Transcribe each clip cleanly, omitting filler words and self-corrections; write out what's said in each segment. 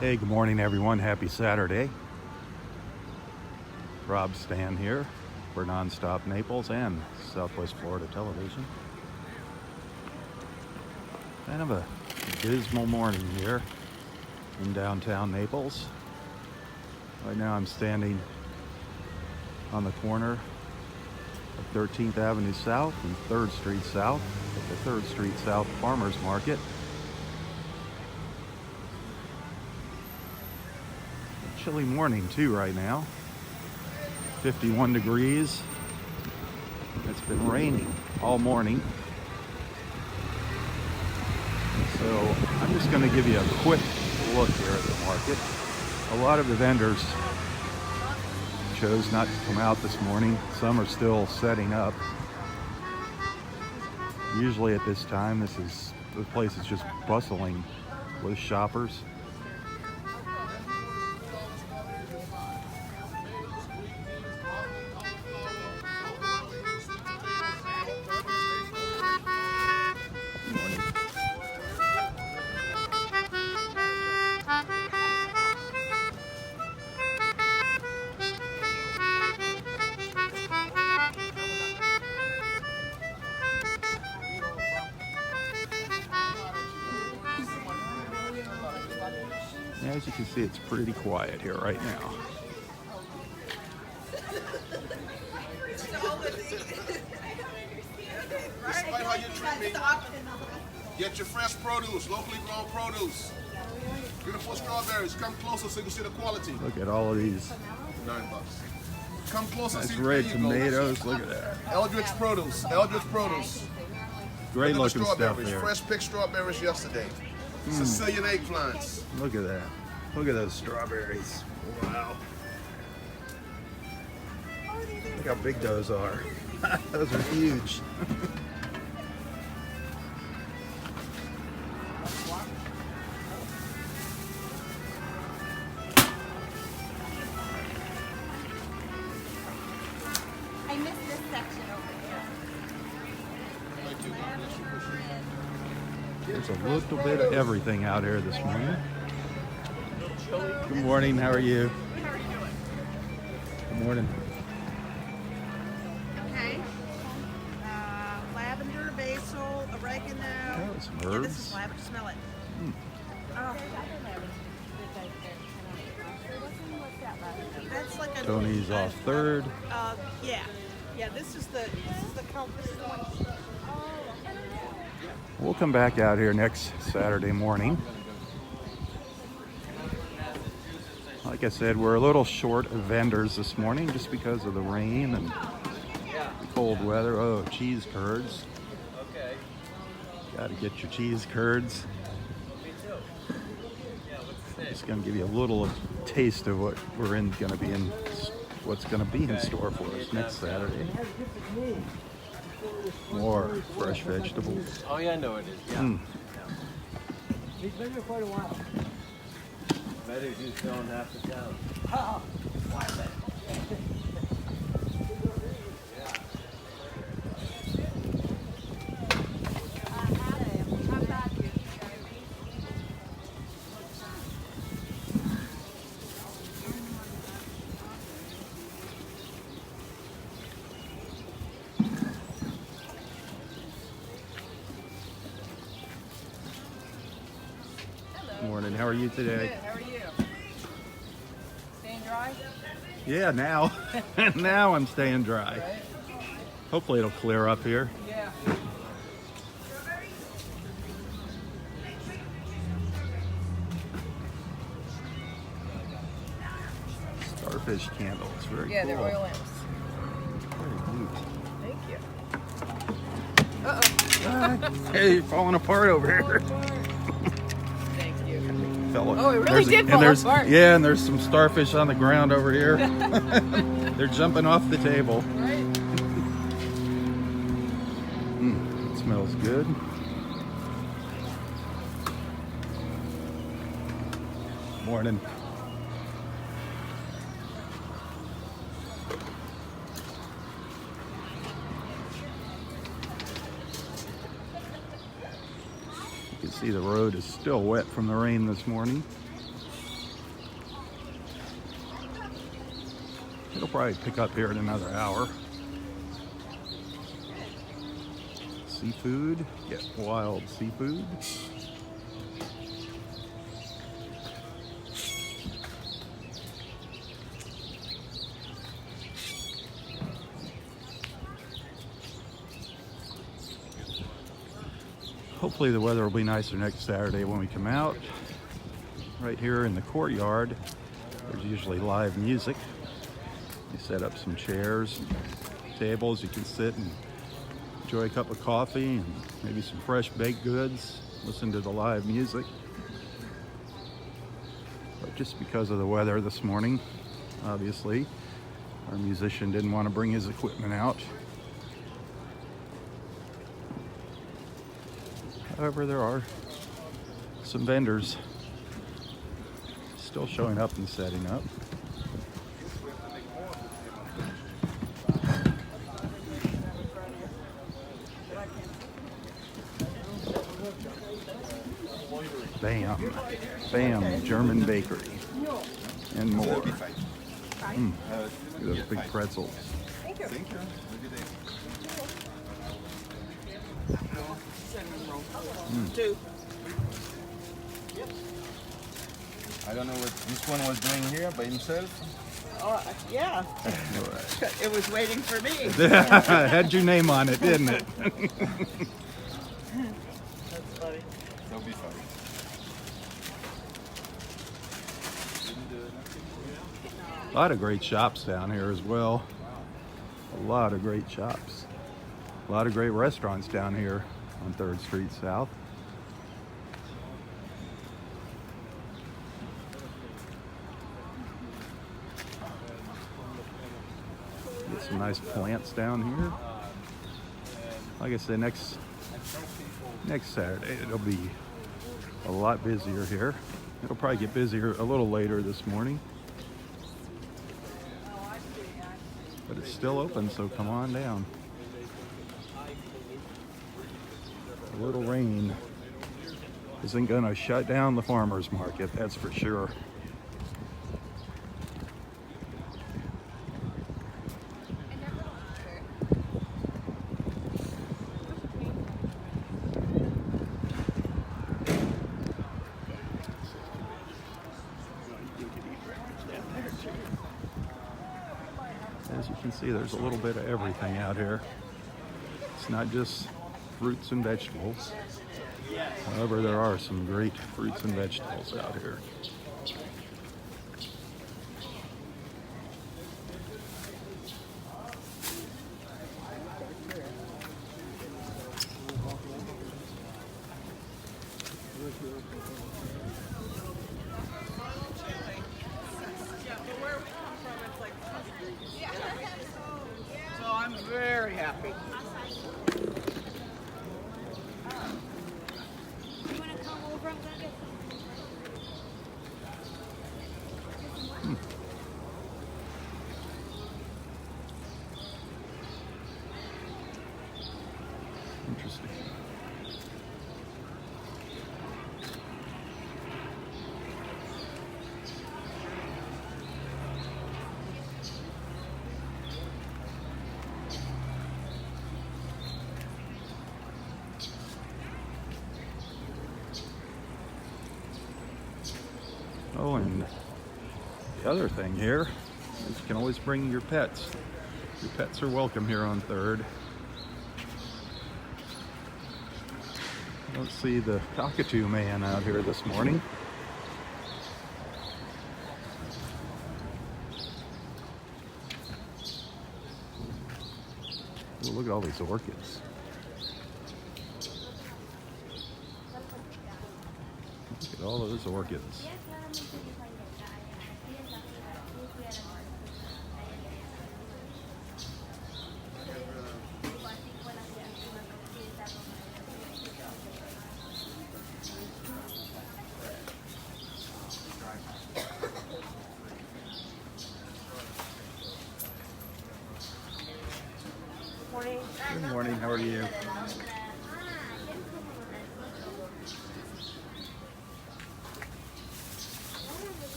Hey, good morning, everyone. Happy Saturday. Rob Stan here for Nonstop Naples and Southwest Florida Television. Kind of a dismal morning here in downtown Naples. Right now I'm standing on the corner of 13th Avenue South and 3rd Street South at the 3rd Street South Farmers Market. A chilly morning too right now. 51 degrees. It's been raining all morning. So I'm just going to give you a quick look here at the market. A lot of the vendors chose not to come out this morning. Some are still setting up. Usually at this time, the place is just bustling with shoppers. As you can see, it's pretty quiet here right now. Despite how you treat me, get your fresh produce, locally grown produce. Beautiful strawberries. Come closer so you can see the quality. Look at all of these $9. Come closer. nice see red tomatoes. Look at that. Eldridge produce. Eldridge produce. Great Look at the looking stuff strawberries. there. Fresh picked strawberries yesterday. Sicilian eggplants. Look at that. Look at those strawberries. Wow. Look how big those are. Those are huge. I missed this section over here. There's a little bit of everything out here this morning. Good morning, how are you? Good morning. Okay. Lavender, basil, oregano. Oh, some Yeah, this is herbs. lavender. Smell it. Oh. That's like a. Tony's off third. Yeah. Yeah. This is the one. We'll come back out here next Saturday morning. Like I said, we're a little short of vendors this morning just because of the rain and the cold weather. Oh, cheese curds. Got to get your cheese curds. I'm just going to give you a little taste of what what's going to be in store for us next Saturday. More fresh vegetables. Oh yeah, I know it is. Yeah. He's been here quite a while. Better he's going half the town. Morning. How are you today? Good. How are you? Staying dry? Yeah, now. Now I'm staying dry. Right? Hopefully it'll clear up here. Yeah. Starfish candles. Very Yeah, cool. they're oil lamps. Very neat. Thank you. Uh-oh. Hey, you're falling apart over here. Thank you. Oh, it really did fall apart. Yeah, and there's some starfish on the ground over here. They're jumping off the table. Right? It smells good. Morning. You can see the road is still wet from the rain this morning. probably pick up here in another hour. Seafood, get wild seafood. Hopefully the weather will be nicer next Saturday when we come out. Right here in the courtyard, there's usually live music. They set up some chairs, tables. You can sit and enjoy a cup of coffee and maybe some fresh baked goods, listen to the live music. But just because of the weather this morning, obviously, our musician didn't want to bring his equipment out. However, there are some vendors still showing up and setting up. Bam, German bakery, and more. Look at those big pretzels. Thank you. Two. I don't know what this one was doing here by himself. Yeah. It was waiting for me. Had your name on it, didn't it? That's funny. That'll be fun. A lot of great shops down here as well. A lot of great shops. A lot of great restaurants down here on 3rd Street South. Get some nice plants down here. Like I said, next Saturday it'll be a lot busier here. It'll probably get busier a little later this morning. But it's still open, so come on down. A little rain isn't gonna shut down the farmers market, that's for sure. As you can see, there's a little bit of everything out here. It's not just fruits and vegetables. However, there are some great fruits and vegetables out here. So I'm very happy. You want to come over? I'm gonna get Interesting. Oh, and the other thing here is you can always bring your pets. Your pets are welcome here on 3rd. Don't see the cockatoo man out here this morning. Oh, look at all these orchids. Look at all those orchids. Morning. Good morning, how are you?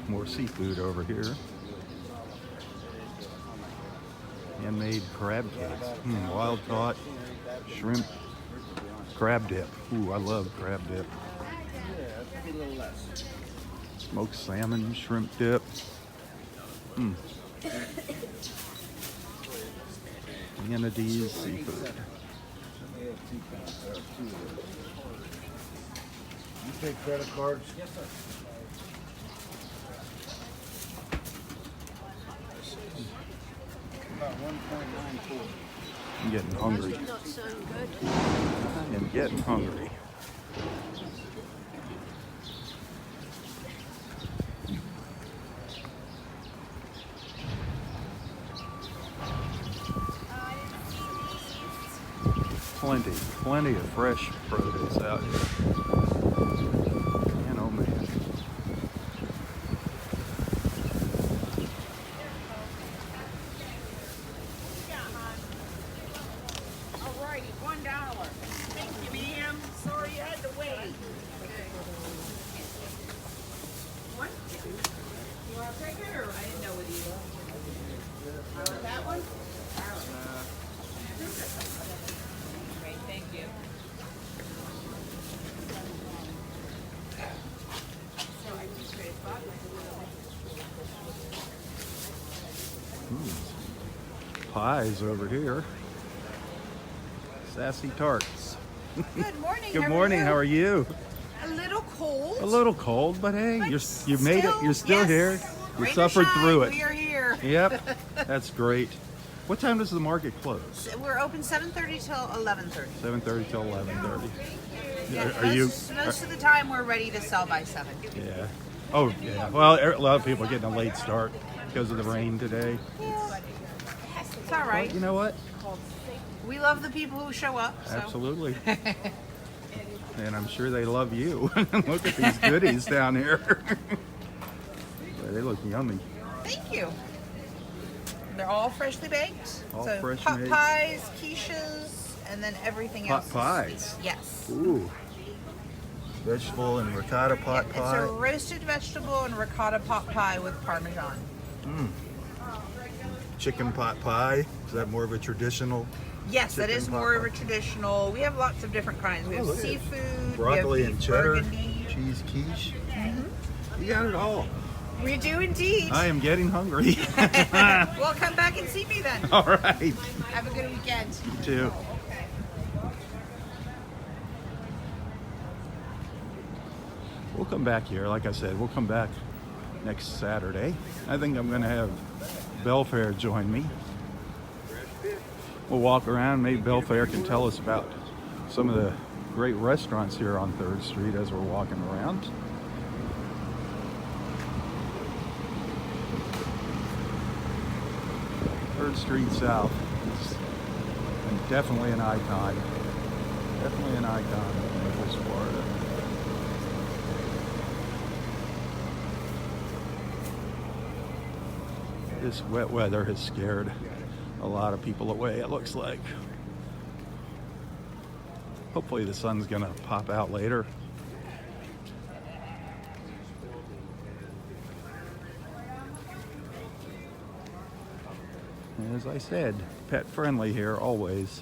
More seafood over here. Handmade crab cakes. Wild caught shrimp crab dip. Ooh, I love crab dip. Smoked salmon shrimp dip. Anades seafood. You take credit cards? Yes, sir. About 1.94. I'm getting hungry. Not so good. I am getting hungry. Plenty of fresh produce out here. Man, oh man. Alrighty, $1. Thank you, ma'am. Sorry you had to wait. One? You want to take it, or I didn't know what you want that one? Great, thank you. So I just created Pies over here. Sassy tarts. Good morning. Good morning. How are you? A little cold. A little cold, but hey, But you made it. You're still yes. here. You Rain or suffered shine, through it. We are here. Yep. That's great. What time does the market close? We're open 7:30 till 11:30. 7:30 till 11:30. Yeah, Are you? most of the time we're ready to sell by 7. Yeah. Oh, yeah. Well, a lot of people are getting a late start because of the rain today. It's all right. But you know what? We love the people who show up. So. Absolutely. And I'm sure they love you. Look at these goodies down here. Boy, they look yummy. Thank you. They're all freshly baked. All so fresh pot made. pies, quiches, and then everything Pot else. pies. Yes. Ooh. Vegetable and ricotta pot It's pie. a roasted vegetable and ricotta pot pie with Parmesan. Chicken pot pie. Is that more of a traditional? Yes, that Chicken is pot more of pie. a traditional. We have lots of different kinds. We have look at it. seafood, Broccoli we have and beef cheddar, burgundy. cheese quiche. You got it all. We do indeed. I am getting hungry. Well, come back and see me then. All right. Have a good weekend. You too. We'll come back here. Like I said, we'll come back next Saturday. I think I'm going to have Belfair join me. We'll walk around. Maybe Belfair can tell us about some of the great restaurants here on 3rd Street as we're walking around. Third Street South is definitely an icon. Definitely an icon of Naples, Florida. This wet weather has scared a lot of people away, it looks like. Hopefully the sun's gonna pop out later. As I said, pet friendly here always.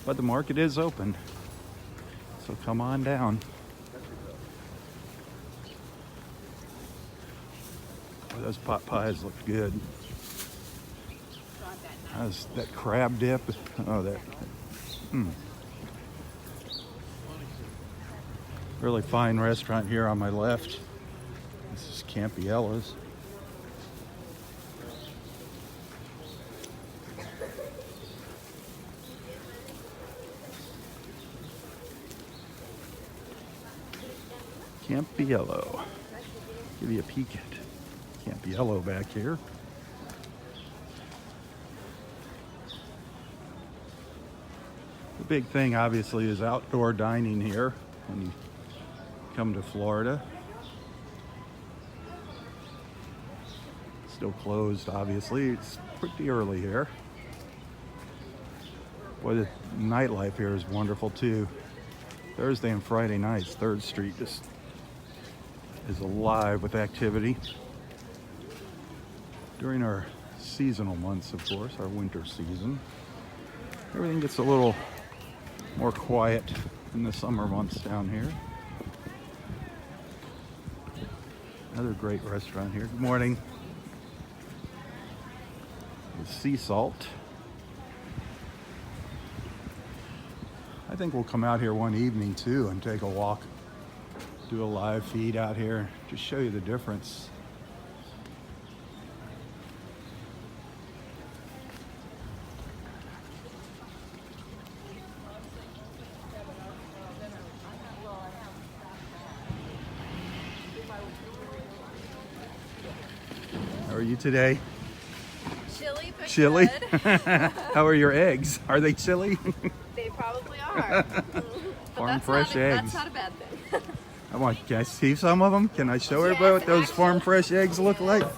But the market is open, so come on down. Oh, those pot pies look good. That crab dip. Oh, that. Really fine restaurant here on my left. This is Campiella's. Campiello. Give you a peek at Campiello back here. The big thing obviously is outdoor dining here when you come to Florida. Still closed, obviously. It's pretty early here. Boy, the nightlife here is wonderful too. Thursday and Friday nights, 3rd Street just is alive with activity. During our seasonal months, of course, our winter season, everything gets a little more quiet in the summer months down here. Another great restaurant here. Good morning. The Sea Salt. I think we'll come out here one evening too and take a walk, do a live feed out here, just show you the difference. How are you today? Chilly, but Chili? good. How are your eggs? Are they chili? They probably are. Farm fresh eggs. That's not a bad thing. Can I see some of them? Can I show everybody what those farm fresh eggs look like? All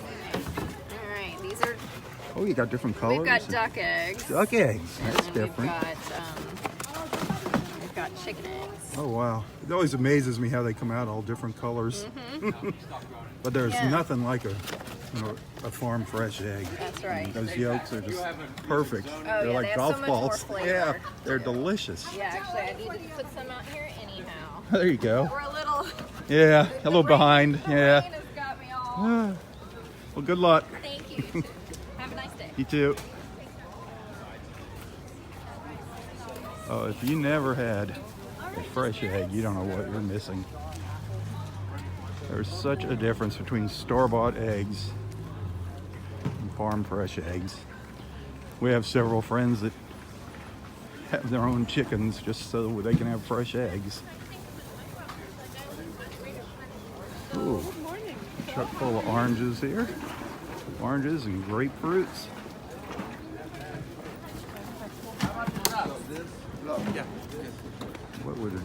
right, these are. Oh, you got different colors. We've got duck eggs. Duck eggs. That's and different. We've got chicken eggs. Oh wow! It always amazes me how they come out all different colors. But there's nothing like a farm fresh egg. That's right. Those yolks are just perfect. Oh, They're yeah, like they have golf so much more balls. flavor. Yeah, they're delicious. Yeah, actually, I need to put some out here anyhow. There you go. We're a little. Yeah, a little behind. The Yeah. rain has got me all. Well, good luck. Thank you. You too. Have a nice day. You too. Oh, if you never had a fresh egg, you don't know what you're missing. There's such a difference between store-bought eggs and farm fresh eggs. We have several friends that have their own chickens just so they can have fresh eggs. Ooh, truck full of oranges here. Oranges and grapefruits. What would a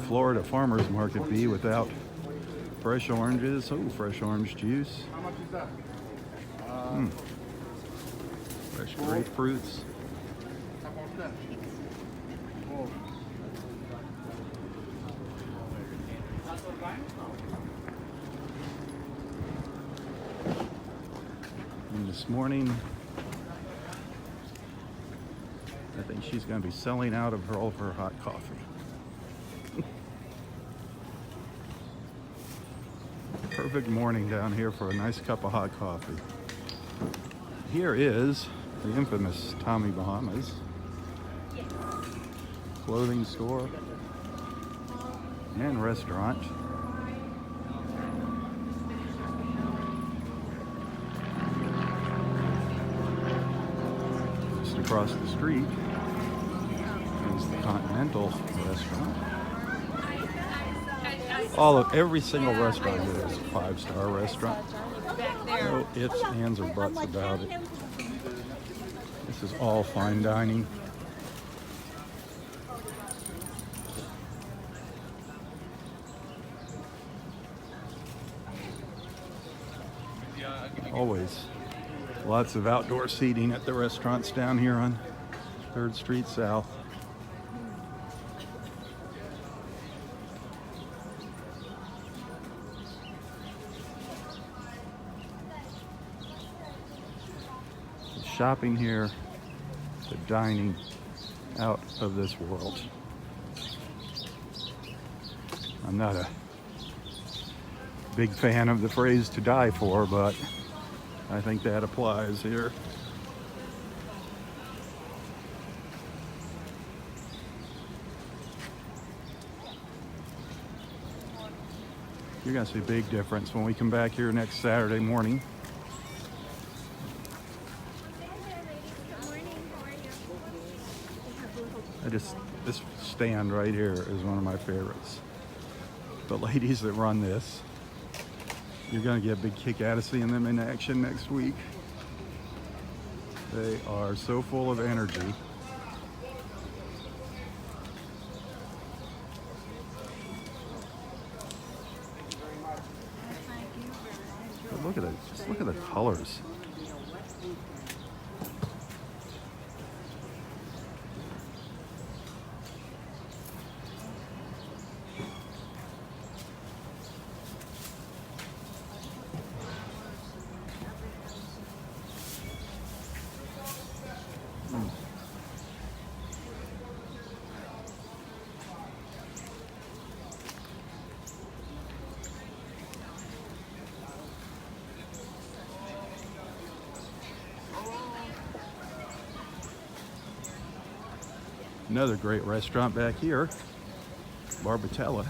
Florida farmer's market be without fresh oranges? Oh, fresh orange juice. Fresh grapefruits. And this morning, I think she's going to be selling out of all of her hot coffee. Perfect morning down here for a nice cup of hot coffee. Here is the infamous Tommy Bahama's clothing store and restaurant. Just across the street is the Continental restaurant. Every single restaurant here is a 5-star restaurant. No ifs, ands, or buts about it. This is all fine dining. Always lots of outdoor seating at the restaurants down here on 3rd Street South. The shopping here, the dining, out of this world. I'm not a big fan of the phrase "to die for," but I think that applies here. You're gonna see a big difference when we come back here next Saturday morning. This stand right here is one of my favorites. The ladies that run this, you're gonna get a big kick out of seeing them in action next week. They are so full of energy. But look at it. Just look at the colors. Another great restaurant back here, Barbatella.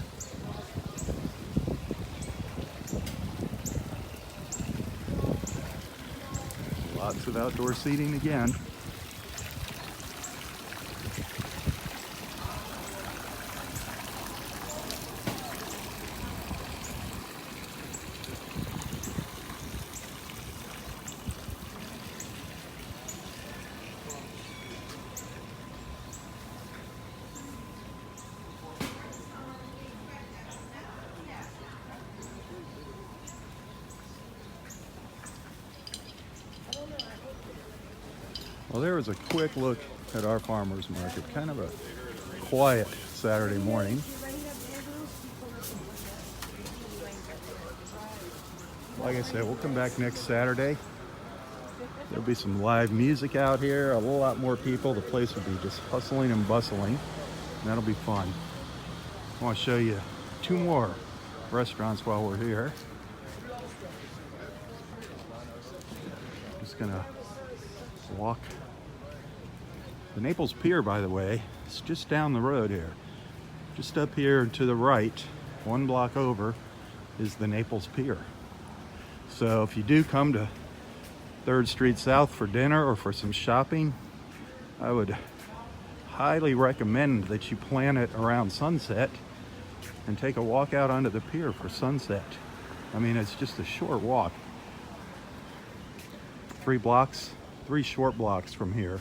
Lots of outdoor seating again. Well, there was a quick look at our farmers market. Kind of a quiet Saturday morning. Like I said, we'll come back next Saturday. There'll be some live music out here, a lot more people. The place will be just hustling and bustling. And that'll be fun. I want to show you 2 more restaurants while we're here. Just gonna walk. The Naples Pier, by the way, is just down the road here. Just up here to the right, 1 block over, is the Naples Pier. So if you do come to 3rd Street South for dinner or for some shopping, I would highly recommend that you plan it around sunset and take a walk out onto the pier for sunset. I mean, it's just a short walk. 3 short blocks from here.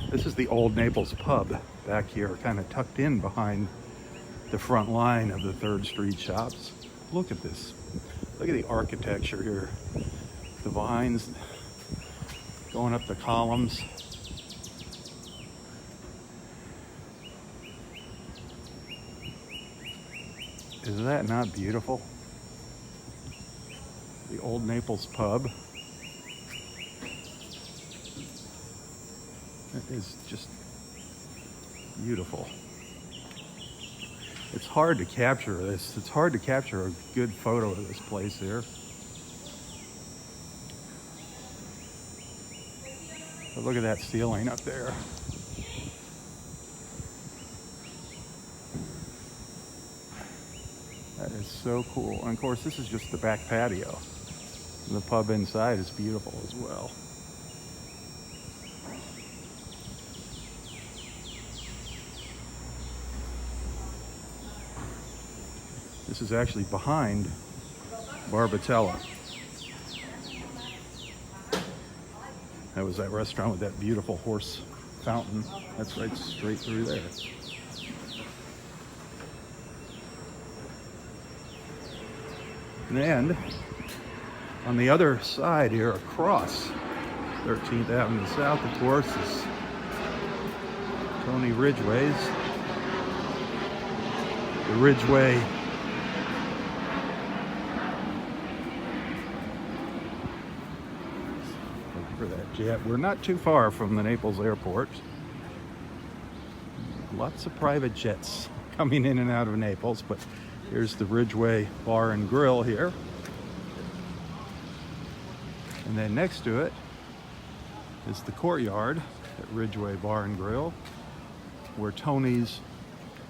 This is the old Naples pub back here, kind of tucked in behind the front line of the 3rd Street shops. Look at this. Look at the architecture here. The vines going up the columns. Is that not beautiful? The old Naples pub. It is just beautiful. It's hard to capture this. It's hard to capture a good photo of this place here. But look at that ceiling up there. That is so cool. And of course, this is just the back patio. And the pub inside is beautiful as well. This is actually behind Barbatella. That was that restaurant with that beautiful horse fountain. That's right straight through there. And then on the other side here, across 13th Avenue South, of course, is Tony Ridgway's. The Ridgway for that jet. We're not too far from the Naples airport. Lots of private jets coming in and out of Naples, but here's the Ridgway Bar and Grill here. And then next to it is the courtyard at Ridgway Bar and Grill, where Tony's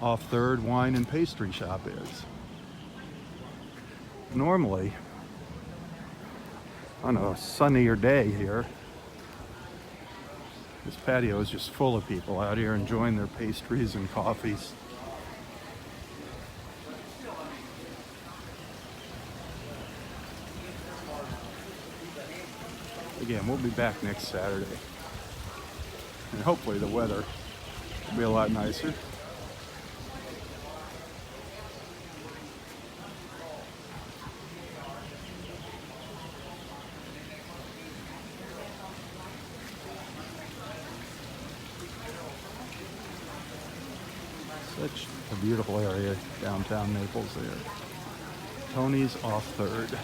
off 3rd wine and pastry shop is. Normally, on a sunnier day here, this patio is just full of people out here enjoying their pastries and coffees. Again, we'll be back next Saturday. And hopefully the weather will be a lot nicer. Such a beautiful area, downtown Naples there. Tony's off 3rd.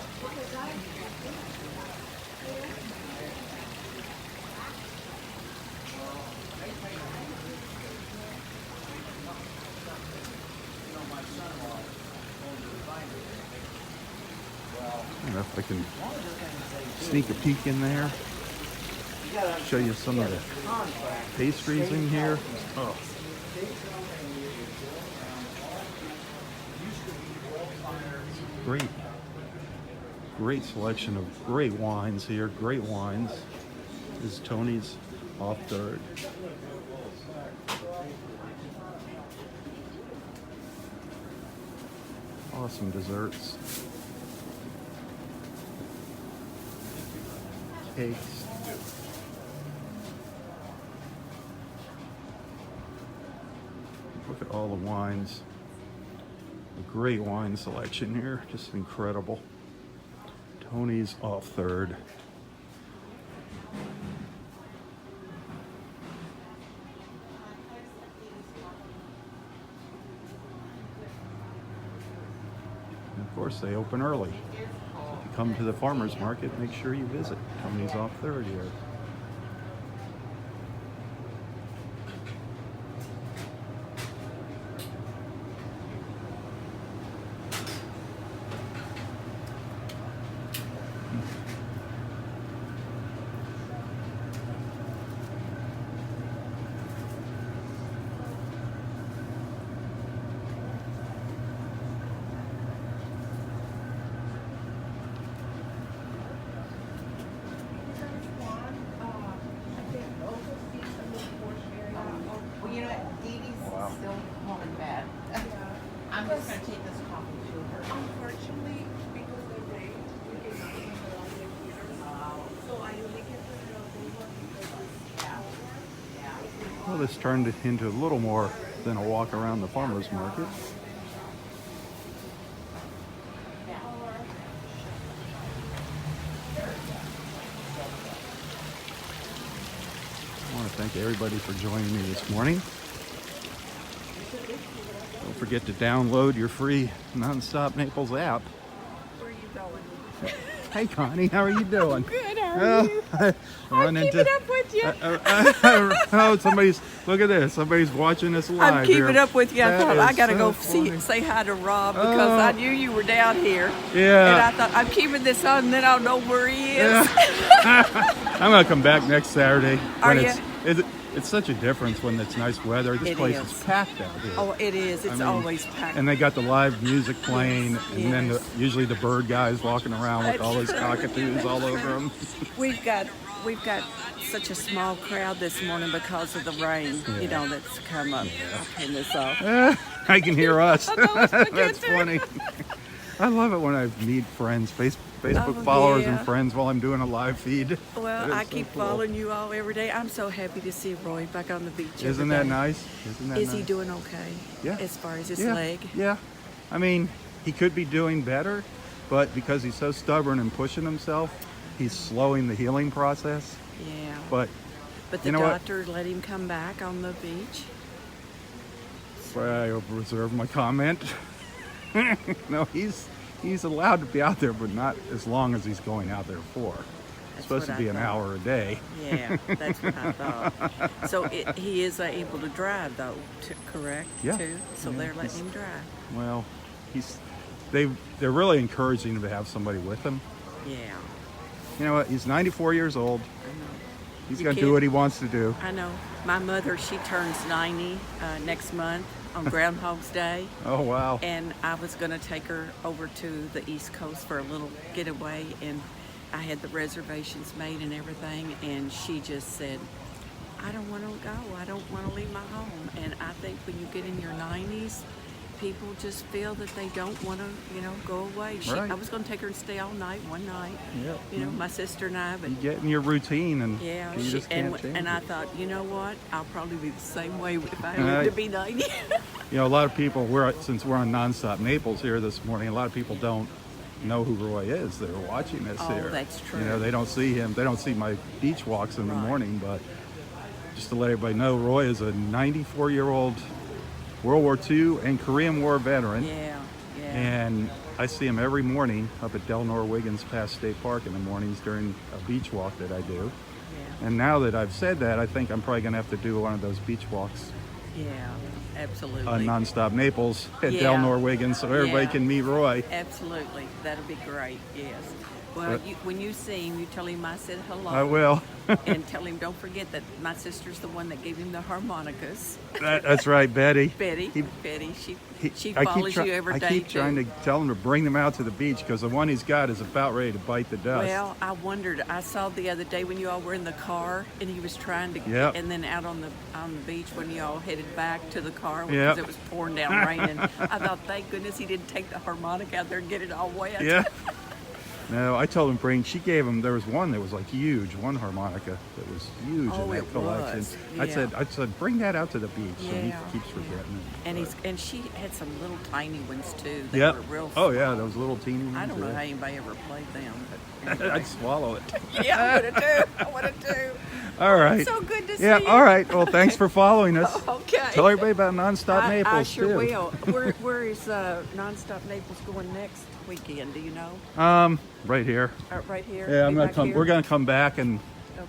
I don't know if I can sneak a peek in there. Show you some of the pastries in here. Oh. Great selection of great wines here. Great wines. This is Tony's off 3rd. Awesome desserts. Cakes. Look at all the wines. A great wine selection here. Just incredible. Tony's off 3rd. And of course, they open early. So if you come to the farmer's market, make sure you visit. Tony's off 3rd here. Well, you know what? Dee Dee's still home in bed. I'm just going to take this coffee to her. Unfortunately, because of the rain, we cannot put it on the computer. So I only can put it on Google because it's Well, this turned into a little more than a walk around the farmer's market. I want to thank everybody for joining me this morning. Don't forget to download your free Nonstop Naples app. where are you going? Hey Connie, how are you doing? Good, how are you? I'm keeping up with you. Oh, somebody's, look at this. Somebody's watching us live. I'm keeping here. up with you. I That thought I is got to so go funny. say hi to Rob because I knew you were down here. Yeah. And I thought, I'm keeping this on and then I'll know where he is. I'm gonna come back next Saturday. Are when ya? It's such a difference when it's nice weather. This It place is. is packed out here. Oh, it is. It's I mean, always packed. And they got the live music playing, Yes, and then yes. usually the bird guys walking around with That's all those true. cockatoos all over them. We've got such a small crowd this morning because of the rain, you know, that's come up. I'll turn this off. I can hear us. I know, it's good That's too. funny. I love it when I meet friends, Facebook Oh, followers yeah. and friends while I'm doing a live feed. Well, That I is so keep cool. following you all every day. I'm so happy to see Roy back on the beach. every Isn't that day. nice? Isn't that Is nice? he doing okay? Yeah. As far as his Yeah, leg? Yeah. I mean, he could be doing better, but because he's so stubborn and pushing himself, he's slowing the healing process. Yeah. But But the you know what? doctor let him come back on the beach. I reserve my comment. No, he's allowed to be out there, but not as long as he's going out there for. It's That's supposed what to be I an thought. hour a day. Yeah, that's what I thought. So he is able to drive, though, correct? Yeah. Too? So Yeah, they're letting he's- him drive. Well, they're really encouraging him to have somebody with him. Yeah. You know what? He's 94 years old. I know. He's You going to do can't- what he wants to do. I know. My mother, she turns 90 next month on Groundhog's Day. Oh, wow. And I was going to take her over to the East Coast for a little getaway, and I had the reservations made and everything, and she just said, I don't want to go. I don't want to leave my home. And I think when you get in your 90s, people just feel that they don't want to, go away. Right. I was going to take her and stay all night, one night, Yep. my sister and I, but You get in your routine, and yeah, you just can't change and it. I thought, you know what? I'll probably be the same way if I live to be 90. You know, a lot of people, since we're on Nonstop Naples here this morning, a lot of people don't know who Roy is. They're watching us Oh, here. that's true. You know, they don't see him. They don't see my beach walks in the Right. morning, but just to let everybody know, Roy is a 94-year-old World War II and Korean War veteran. Yeah, yeah. And I see him every morning up at Delnor Wiggins Pass State Park in the mornings during a beach walk that I do. Yeah. And now that I've said that, I think I'm probably going to have to do one of those beach walks Yeah, absolutely. on Nonstop Naples at Yeah. Delnor Wiggins so everybody Yeah. can meet Roy. Absolutely. That'll be great, yes. Well, when you see him, you tell him I said hello. I will. And tell him don't forget that my sister's the one that gave him the harmonicas. That's right, Betty. Betty, He- Betty, she I follows keep you every I day keep too. trying to tell him to bring them out to the beach because the one he's got is about ready to bite the dust. Well, I wondered. I saw the other day when you all were in the car, and he was trying to. Yep. And then out on the beach when you all headed back to the car because Yep. it was pouring down raining. I thought, thank goodness he didn't take the harmonica out there and get it all wet. Yeah. No, I told him she gave him, there was one that was like huge, one harmonica that was huge Oh, in that it collection. was, I yeah. said, bring that out to the beach. And he Yeah, keeps forgetting it. And but- she had some little tiny ones too. They Yep. were real. Oh yeah, small. those little teeny ones. I don't know yeah. how anybody ever played them, but anyway. I'd swallow it. Yeah, I would have too. I would have too. All right. So good to see Yeah, you. all right. Well, thanks for following us. Okay. Tell everybody about Nonstop I Naples, sure too. will. Where is Nonstop Naples going next weekend? Do you know? Right here. Right here. Yeah, I'm Be gonna back come. here? We're gonna come back and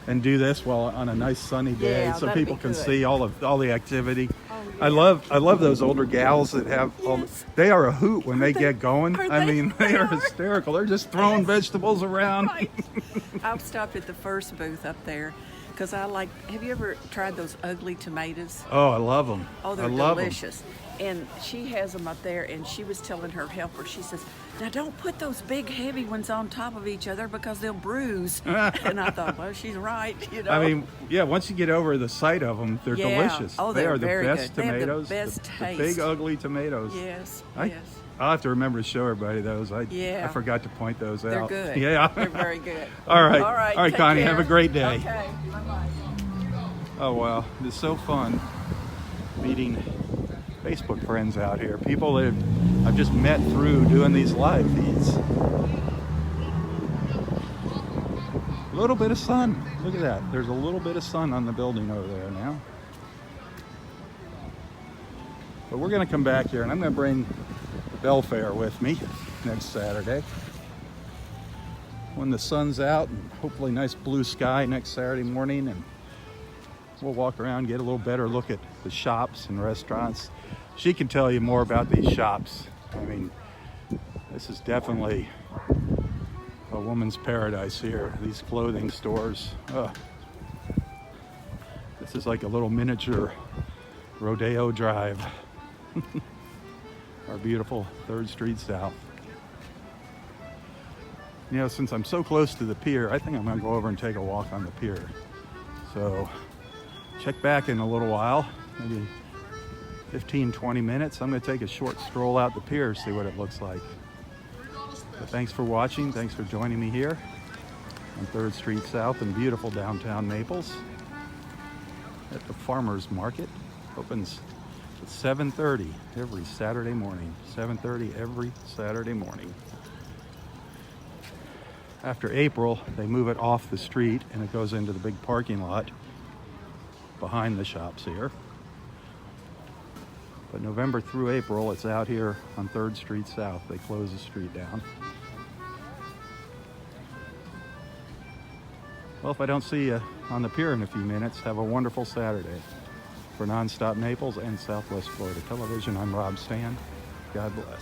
Okay. do this on a nice sunny day, Yeah, so that'd people be can good. see all the activity. Oh, I love those older gals that have Yes. they are a hoot when they get going. Are I they? mean, They they are are. hysterical. They're just throwing vegetables around. Right. I've stopped at the first booth up there because I like. Have you ever tried those ugly tomatoes? Oh, I love them. Oh, they're I love 'em. delicious. And she has them up there, and she was telling her helper, she says, now don't put those big heavy ones on top of each other because they'll bruise. And I thought, well, she's right, you know. I mean, yeah. Once you get over the sight of them, they're Yeah. delicious. Oh, they they're are the very best good. They have the tomatoes. best the taste. big ugly tomatoes. Yes, I'll have to remember to show everybody those. I Yeah. forgot to point those they're out. good. Yeah. They're very good. All right. All right, All right, take Connie. care. Have a great day. Okay, bye-bye. Oh wow, it's so fun meeting Facebook friends out here. People that I've just met through doing these live feeds. A little bit of sun. Look at that. There's a little bit of sun on the building over there now. But we're going to come back here, and I'm going to bring the Belfair with me next Saturday when the sun's out, and hopefully nice blue sky next Saturday morning, and we'll walk around, get a little better look at the shops and restaurants. She can tell you more about these shops. I mean, this is definitely a woman's paradise here, these clothing stores. This is like a little miniature Rodeo Drive. Our beautiful 3rd Street South. You know, since I'm so close to the pier, I think I'm gonna go over and take a walk on the pier. So check back in a little while, maybe 15, 20 minutes. I'm gonna take a short stroll out the pier, see what it looks like. So thanks for watching, thanks for joining me here on 3rd Street South in beautiful downtown Naples at the Farmers Market. Opens at 7:30 every Saturday morning. 7:30 every Saturday morning. After April, they move it off the street and it goes into the big parking lot behind the shops here. But November through April, it's out here on 3rd Street South. They close the street down. Well, if I don't see you on the pier in a few minutes, have a wonderful Saturday. For Nonstop Naples and Southwest Florida Television, I'm Rob Stan. God bless.